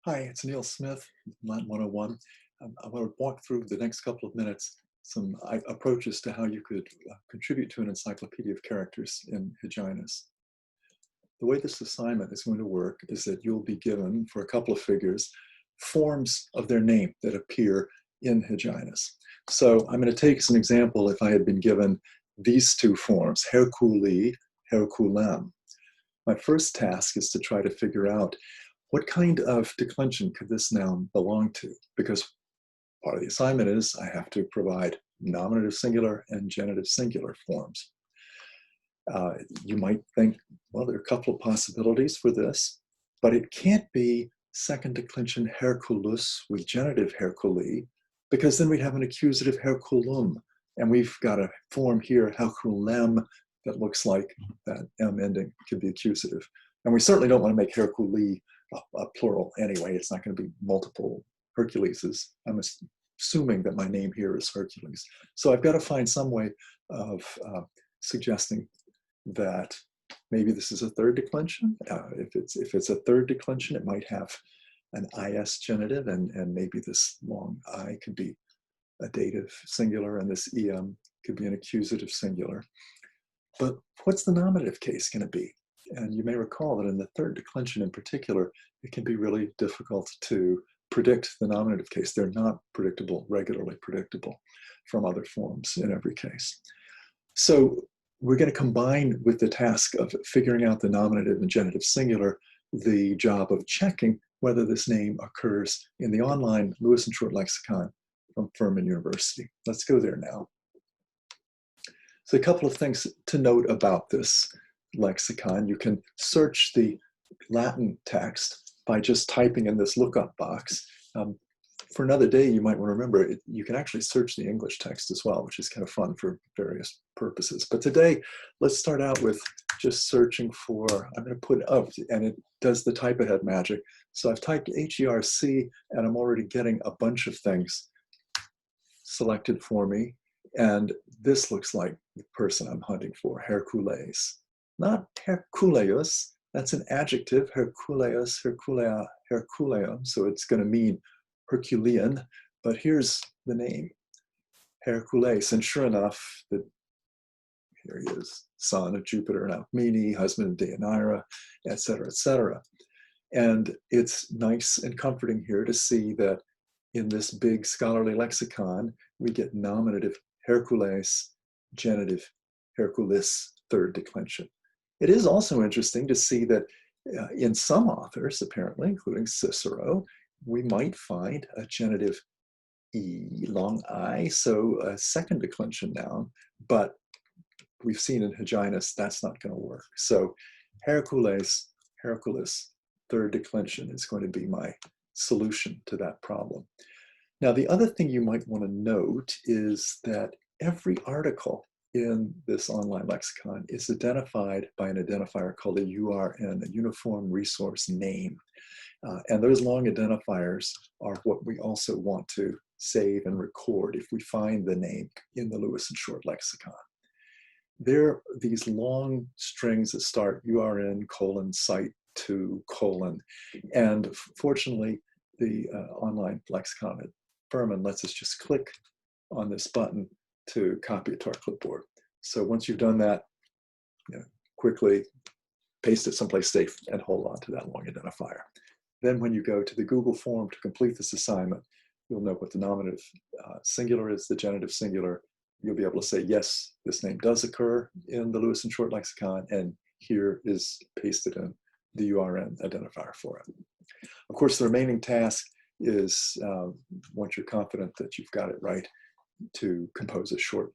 Hi, it's Neil Smith, Latin 101. I want to walk through the next couple of minutes some approaches to how you could contribute to an encyclopedia of characters in Hyginus. The way this assignment is going to work is that you'll be given, for a couple of figures, forms of their name that appear in Hyginus. So I'm going to take as an example if I had been given these two forms, Herculi, Herculem. My first task is to try to figure out what kind of declension could this noun belong to? Because part of the assignment is I have to provide nominative singular and genitive singular forms. You might think, well, there are a couple of possibilities for this, but it can't be second declension Herculus with genitive Herculi, because then we'd have an accusative Herculum, and we've got a form here, Herculem, that looks like that M ending could be accusative. And we certainly don't want to make Herculi a plural anyway. It's not going to be multiple Herculeses. I'm assuming that my name here is Hercules. So I've got to find some way of suggesting that maybe this is a third declension. If it's a third declension, it might have an is genitive, and maybe this long I could be a dative singular, and this em could be an accusative singular. But what's the nominative case going to be? And you may recall that in the third declension in particular, it can be really difficult to predict the nominative case. They're not predictable, regularly predictable from other forms in every case. So we're going to combine with the task of figuring out the nominative and genitive singular the job of checking whether this name occurs in the online Lewis and Short lexicon from Furman University. Let's go there now. So a couple of things to note about this lexicon. You can search the Latin text by just typing in this lookup box. For another day, you might want to remember, you can actually search the English text as well, which is kind of fun for various purposes. But today, let's start out with just searching for, I'm going to put up, and it does the type ahead magic. So I've typed HERC, and I'm already getting a bunch of things selected for me. And this looks like the person I'm hunting for, Hercules. Not Herculeus, that's an adjective, Herculeus, Herculea, Herculeum, so it's going to mean Herculean, but here's the name, Hercules, and sure enough, here he is, son of Jupiter and Alcmene, husband of Deianira, etc., etc. And it's nice and comforting here to see that in this big scholarly lexicon, we get nominative Hercules, genitive Herculis, third declension. It is also interesting to see that in some authors, apparently, including Cicero, we might find a genitive E, long I, so a second declension noun, but we've seen in Hyginus that's not going to work. So Hercules, Hercules, third declension is going to be my solution to that problem. Now, the other thing you might want to note is that every article in this online lexicon is identified by an identifier called a URN, a Uniform Resource Name. And those long identifiers are what we also want to save and record if we find the name in the Lewis and Short lexicon. There are these long strings that start URN colon site to colon. And fortunately, the online lexicon at Furman lets us just click on this button to copy it to our clipboard. So once you've done that, quickly paste it someplace safe and hold on to that long identifier. Then when you go to the Google form to complete this assignment, you'll know what the nominative singular is, the genitive singular. You'll be able to say, yes, this name does occur in the Lewis and Short lexicon, and here is pasted in the URN identifier for it. Of course, the remaining task is, once you're confident that you've got it right, to compose a short,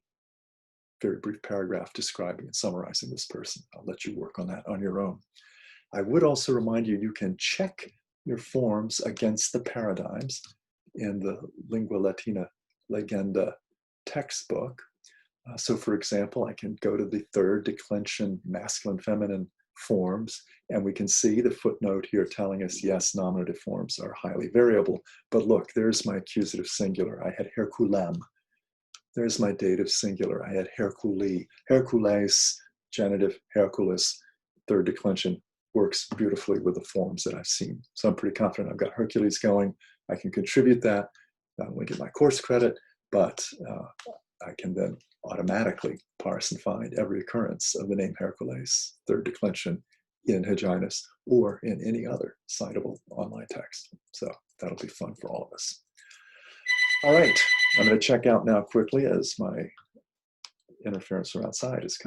very brief paragraph describing and summarizing this person. I'll let you work on that on your own. I would also remind you, you can check your forms against the paradigms in the Lingua Latina Legenda textbook. So for example, I can go to the third declension masculine feminine forms, and we can see the footnote here telling us, yes, nominative forms are highly variable. But look, there's my accusative singular. I had Herculem. There's my dative singular. I had Herculi. Hercules, genitive, Hercules, third declension works beautifully with the forms that I've seen. So I'm pretty confident I've got Hercules going. I can contribute that, not only get my course credit, but I can then automatically parse and find every occurrence of the name Hercules, third declension, in Hyginus or in any other citable online text. So that'll be fun for all of us. All right, I'm going to check out now quickly as my interference from outside is coming.